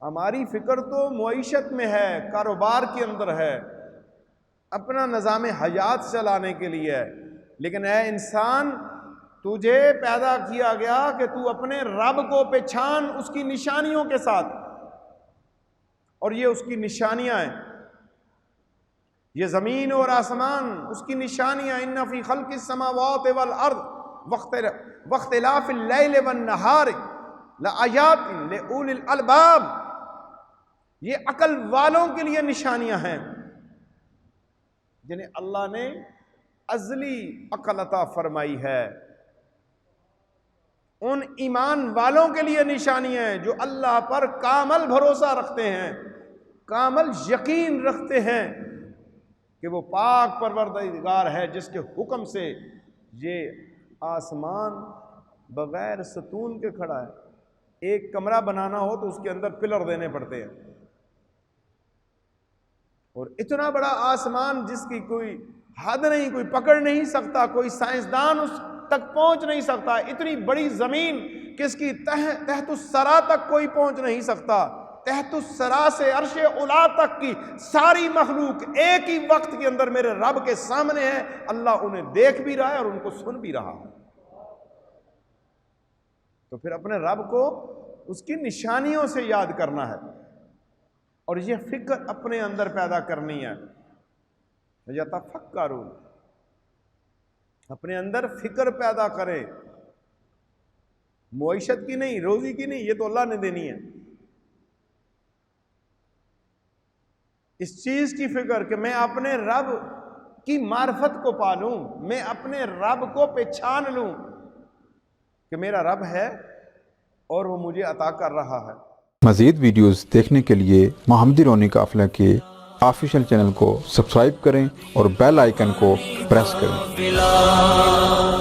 ہماری فکر تو معیشت میں ہے، کاروبار کے اندر ہے، اپنا نظام حیات چلانے کے لیے ہے، لیکن اے انسان تجھے پیدا کیا گیا کہ تو اپنے رب کو پہچان اس کی نشانیوں کے ساتھ، اور یہ اس کی نشانیاں ہیں، یہ زمین اور آسمان اس کی نشانیاں، ان فی خلق السماوات والارض واختلاف اللیل والنہار لآیات لأولی الالباب، یہ عقل والوں کے لیے نشانیاں ہیں جنہیں اللہ نے ازلی عقل عطا فرمائی ہے، ان ایمان والوں کے لیے نشانیاں ہیں جو اللہ پر کامل بھروسہ رکھتے ہیں، کامل یقین رکھتے ہیں کہ وہ پاک پروردگار ہے جس کے حکم سے یہ آسمان بغیر ستون کے کھڑا ہے۔ ایک کمرہ بنانا ہو تو اس کے اندر پلر دینے پڑتے ہیں، اور اتنا بڑا آسمان جس کی کوئی حد نہیں، کوئی پکڑ نہیں سکتا، کوئی سائنسدان اس تک پہنچ نہیں سکتا، اتنی بڑی زمین کس کی تحت الثری تک کوئی پہنچ نہیں سکتا، تحت الثری سے عرش اولی تک کی ساری مخلوق ایک ہی وقت کے اندر میرے رب کے سامنے ہے، اللہ انہیں دیکھ بھی رہا ہے اور ان کو سن بھی رہا ہے۔ تو پھر اپنے رب کو اس کی نشانیوں سے یاد کرنا ہے، اور یہ فکر اپنے اندر پیدا کرنی ہے، یتفکرون، اپنے اندر فکر پیدا کرے، معیشت کی نہیں، روزی کی نہیں، یہ تو اللہ نے دینی ہے، اس چیز کی فکر کہ میں اپنے رب کی معرفت کو پالوں، میں اپنے رب کو پہچان لوں کہ میرا رب ہے اور وہ مجھے عطا کر رہا ہے۔ مزید ویڈیوز دیکھنے کے لیے محمدی رونی قافلہ کے آفیشیل چینل کو سبسکرائب کریں اور بیل آئیکن کو پریس کریں۔